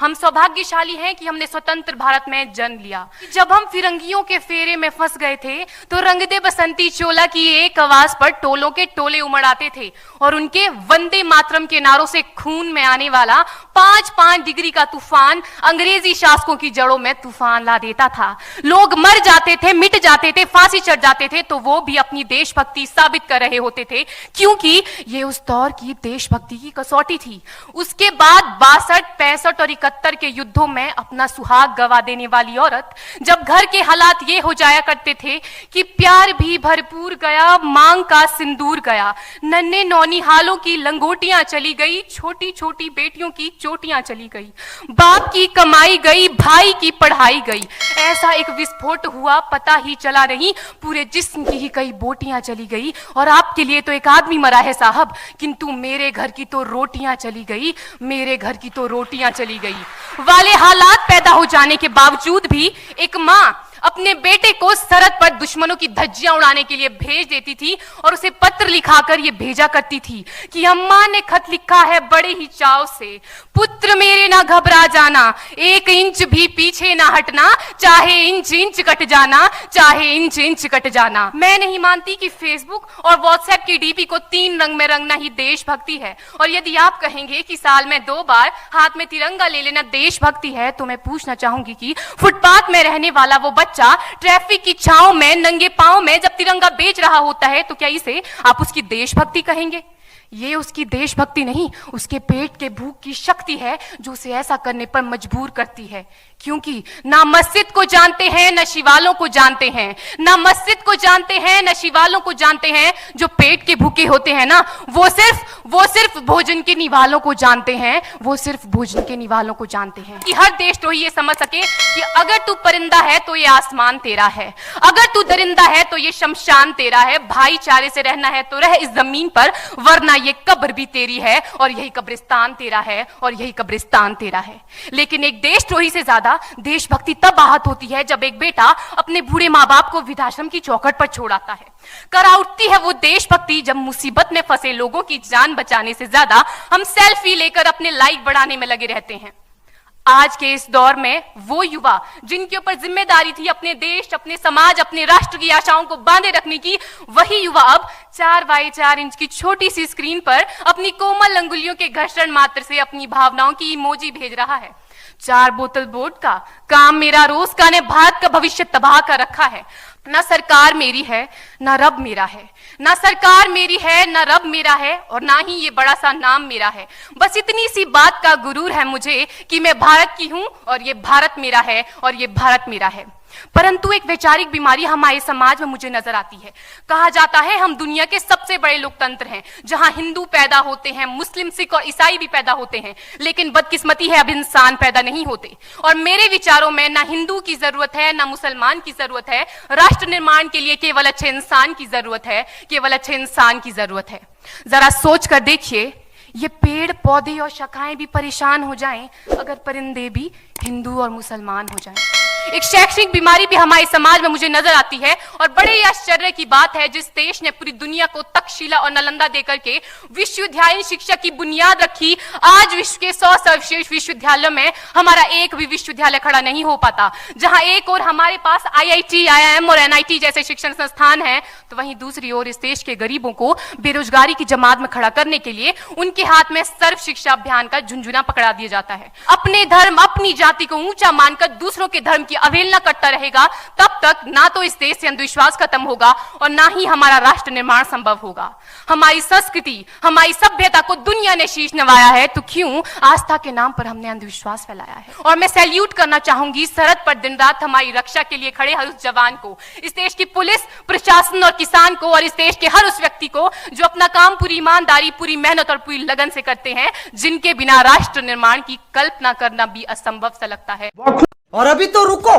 हम सौभाग्यशाली हैं कि हमने स्वतंत्र भारत में जन्म लिया। जब हम फिरंगियों के फेरे में फंस गए थे तो रंग दे बसंती चोला की एक आवाज पर टोलों के टोले उमड़ आते थे और उनके वंदे मातरम के नारों से खून में आने वाला 5-5 डिग्री का तूफान अंग्रेजी शासकों की जड़ों में तूफान ला देता था। लोग मर जाते थे, मिट जाते थे, फांसी चढ़ जाते थे, तो वो भी अपनी देशभक्ति साबित कर रहे होते थे, क्योंकि ये उस दौर की देशभक्ति की कसौटी थी। उसके बाद 62, 65 और 71 के युद्धों में अपना सुहाग गवा देने वाली औरत, जब घर के हालात ये हो जाया करते थे कि प्यार भी भरपूर गया, मांग का सिंदूर गया, नन्हे नौनिहालों की लंगोटियां चली गई, छोटी छोटी बेटियों की चोटियां चली गई, बाप की कमाई गई, भाई की पढ़ाई गई, ऐसा एक विस्फोट हुआ पता ही चला नहीं, पूरे जिस्म की ही कई बोटियां चली गई। और आपके लिए तो एक आदमी मरा है साहब, किंतु मेरे घर की तो रोटियां चली गई, मेरे घर की तो रोटियां चली गई वाले हालात पैदा हो जाने के बावजूद भी एक माँ अपने बेटे को सरहद पर दुश्मनों की धज्जियां उड़ाने के लिए भेज देती थी और उसे पत्र लिखाकर ये भेजा करती थी कि अम्मा ने खत लिखा है बड़े ही चाव से, पुत्र मेरे ना घबरा जाना, 1 इंच भी पीछे ना हटना, चाहे इंच इंच कट जाना, चाहे इंच इंच कट जाना। मैं नहीं मानती कि फेसबुक और व्हाट्सएप की डीपी को 3 रंग में रंगना ही देशभक्ति है। और यदि आप कहेंगे कि साल में 2 बार हाथ में तिरंगा ले लेना देशभक्ति है, तो मैं पूछना चाहूंगी कि फुटपाथ में रहने वाला वो ट्रैफिक की छांव में नंगे पांव में जब तिरंगा बेच रहा होता है, तो क्या इसे आप उसकी देशभक्ति कहेंगे? ये उसकी देशभक्ति नहीं, उसके पेट के भूख की शक्ति है जो उसे ऐसा करने पर मजबूर करती है। क्योंकि ना मस्जिद को जानते हैं, ना शिवालों को जानते हैं, ना मस्जिद को जानते हैं, ना शिवालों को जानते हैं। जो पेट के भूखे होते हैं ना, वो सिर्फ भोजन के निवालों को जानते हैं, वो सिर्फ भोजन के निवालों को जानते हैं। कि हर देशद्रोही ये समझ सके कि अगर तू परिंदा है तो ये आसमान तेरा है, अगर तू दरिंदा है तो ये शमशान तेरा है, भाईचारे से रहना है तो रह इस जमीन पर, वरना ये कब्र भी तेरी है और यही कब्रिस्तान तेरा है और यही कब्रिस्तान तेरा है। लेकिन एक देशद्रोही से ज्यादा देशभक्ति तब आहत होती है जब एक बेटा अपने बूढ़े माँ बाप को वृद्धाश्रम की चौखट पर छोड़ आता है। करा उठती है वो देशभक्ति जब मुसीबत में फंसे लोगों की जान बचाने से ज्यादा हम सेल्फी लेकर अपने लाइक बढ़ाने में लगे रहते हैं। आज के इस दौर में वो युवा जिनके ऊपर जिम्मेदारी थी अपने देश, अपने समाज, अपने राष्ट्र की आशाओं को बांधे रखने की, वही युवा अब 4x4 इंच की छोटी सी स्क्रीन पर अपनी कोमल अंगुलियों के घर्षण मात्र से अपनी भावनाओं की इमोजी भेज रहा है। 4 बोतल वोट का काम मेरा रोज का ने भारत का भविष्य तबाह कर रखा है। ना सरकार मेरी है, ना रब मेरा है, ना सरकार मेरी है, ना रब मेरा है, और ना ही ये बड़ा सा नाम मेरा है। बस इतनी सी बात का गुरूर है मुझे कि मैं भारत की हूं और ये भारत मेरा है और ये भारत मेरा है। परंतु एक वैचारिक बीमारी हमारे समाज में मुझे नजर आती है। कहा जाता है हम दुनिया के सबसे बड़े लोकतंत्र हैं, जहां हिंदू पैदा होते हैं, मुस्लिम, सिख और ईसाई भी पैदा होते हैं, लेकिन बदकिस्मती है अब इंसान पैदा नहीं होते। और मेरे विचारों में ना हिंदू की जरूरत है, ना मुसलमान की जरूरत है। राष्ट्र निर्माण के लिए केवल अच्छे इंसान की जरूरत है, केवल अच्छे इंसान की जरूरत है। जरा सोच कर देखिए, ये पेड़ पौधे और शाखाएं भी परेशान हो जाएं अगर परिंदे भी हिंदू और मुसलमान हो जाएं। एक शैक्षणिक बीमारी भी हमारे समाज में मुझे नजर आती है, और बड़े ही आश्चर्य की बात है जिस देश ने पूरी दुनिया को तक्षशिला और नालंदा देकर के विश्वविद्यालय शिक्षा की बुनियाद रखी, आज विश्व के 100 सर्वश्रेष्ठ विश्वविद्यालयों में हमारा एक भी विश्वविद्यालय खड़ा नहीं हो पाता। जहां एक और हमारे पास IIT, IIM और NIT जैसे शिक्षण संस्थान हैं, तो वहीं दूसरी ओर इस देश के गरीबों को बेरोजगारी की जमात में खड़ा करने के लिए उनके हाथ में सर्व शिक्षा अभियान का झुंझुना पकड़ा दिया जाता है। अपने धर्म, अपनी जाति को ऊंचा मानकर दूसरों के धर्म की अवहेलना करता रहेगा, तब तक ना तो इस देश से अंधविश्वास खत्म होगा और ना ही हमारा राष्ट्र निर्माण संभव होगा। हमारी संस्कृति, हमारी सभ्यता को दुनिया ने शीश नवाया है, तो क्यों आस्था के नाम पर हमने अंधविश्वास फैलाया है? और मैं सैल्यूट करना चाहूंगी सरहद पर दिन रात हमारी रक्षा के लिए खड़े हर उस जवान को, इस देश की पुलिस, प्रशासन और किसान को, और इस देश के हर उस व्यक्ति को जो अपना काम पूरी ईमानदारी, पूरी मेहनत और पूरी लगन से करते हैं, जिनके बिना राष्ट्र निर्माण की कल्पना करना भी असंभव सा लगता है। और अभी तो रुको,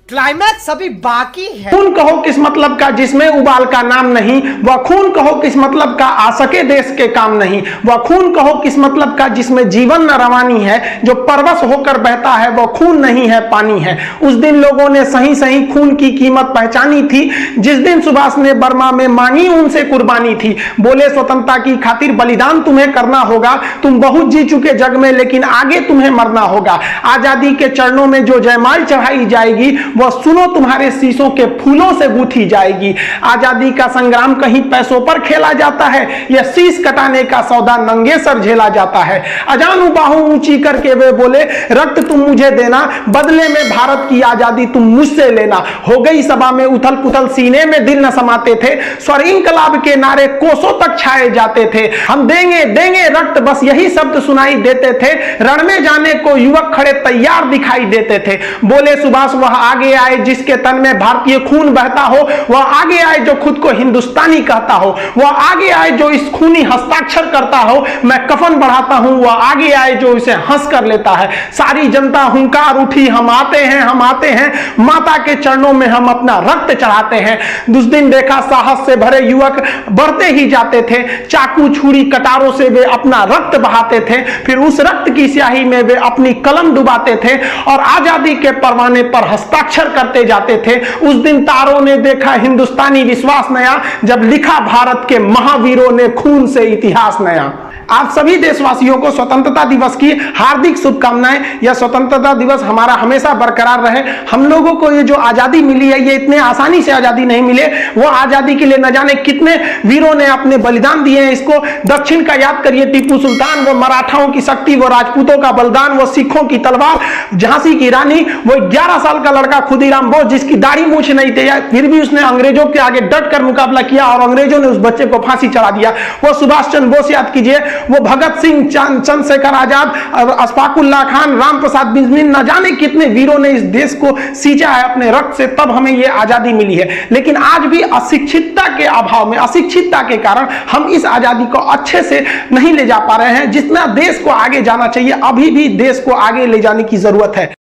क्लाइमैक्स अभी बाकी है। खून कहो किस मतलब का जिसमें उबाल का नाम नहीं, वह खून कहो किस मतलब का आ सके देश के काम नहीं, वह खून कहो किस मतलब का जिसमें जीवन न रवानी है, जो परवश होकर बहता है वह खून नहीं है पानी है। उस दिन लोगों ने सही सही खून की कीमत पहचानी थी, जिस दिन सुभाष ने बर्मा में मांगी उनसे कुर्बानी थी। बोले स्वतंत्रता की खातिर बलिदान तुम्हें करना होगा, तुम बहुत जी चुके जग में लेकिन आगे तुम्हें मरना होगा। आजादी के चरणों में जो जयमाल चढ़ाई जाएगी वह सुनो तुम्हारे शीशों के फूलों से गूंथी जाएगी। आजादी का संग्राम कहीं पैसों पर खेला जाता है, यह शीश कटाने का सौदा नंगे सर झेला जाता है। अजानू बाहू ऊंची करके वे बोले रक्त तुम मुझे देना, बदले में भारत की आजादी तुम मुझसे लेना। हो गई सभा में उथल पुथल, सीने में दिल न समाते थे, स्वर इंकलाब के नारे कोसों तक छाए जाते थे। हम देंगे देंगे रक्त, बस यही शब्द सुनाई देते थे। रण में जाने को युवक खड़े तैयार दिखाई देते थे। बोले सुभाष वह आगे आए जिसके तन में भारतीय खून बहता हो, वह आगे आए जो खुद को हिंदुस्तानी कहता हो, वह आगे आए जो इस खूनी हस्ताक्षर करता हो मैं कफन बढ़ाता हूं, वह आगे आए जो इसे हंस कर लेता है। सारी जनता हुंकार उठी, हम आते हैं हम आते हैं, माता के चरणों में हम अपना रक्त चढ़ाते हैं। उस दिन देखा साहस से भरे युवक बढ़ते ही जाते थे, चाकू छुरी कटारों से वे अपना रक्त बहाते थे, फिर उस रक्त की स्याही में वे अपनी कलम डुबाते थे और आजादी के परवाने पर हस्ताक्षर करते जाते थे। उस दिन तारों ने देखा हिंदुस्तानी विश्वास नया, जब लिखा भारत के महावीरों ने खून से इतिहास नया। आप सभी देशवासियों को स्वतंत्रता दिवस की हार्दिक शुभकामनाएं। यह स्वतंत्रता दिवस हमारा हमेशा बरकरार रहे। हम लोगों को ये जो आजादी मिली है, ये इतने आसानी से आजादी नहीं मिले। वो आजादी के लिए न जाने कितने वीरों ने अपने बलिदान दिए हैं। इसको दक्षिण का याद करिए, टीपू सुल्तान, वो मराठाओं की शक्ति, वो राजपूतों का बलिदान, वो सिखों की तलवार, झांसी की रानी, वो 11 साल का लड़का खुदीराम बोस जिसकी दाढ़ी मूछ नहीं थी, फिर भी उसने अंग्रेजों के आगे डट कर मुकाबला किया और अंग्रेजों ने उस बच्चे को फांसी चढ़ा दिया। वो सुभाष चंद्र बोस याद कीजिए, वो भगत सिंह, चंद्रशेखर आजाद, अशफाकुल्लाह खान, राम प्रसाद बिस्मिल, न जाने कितने वीरों ने इस देश को सींचा है अपने रक्त से, तब हमें यह आजादी मिली है। लेकिन आज भी अशिक्षितता के अभाव में, अशिक्षितता के कारण हम इस आजादी को अच्छे से नहीं ले जा पा रहे हैं। जितना देश को आगे जाना चाहिए, अभी भी देश को आगे ले जाने की जरूरत है।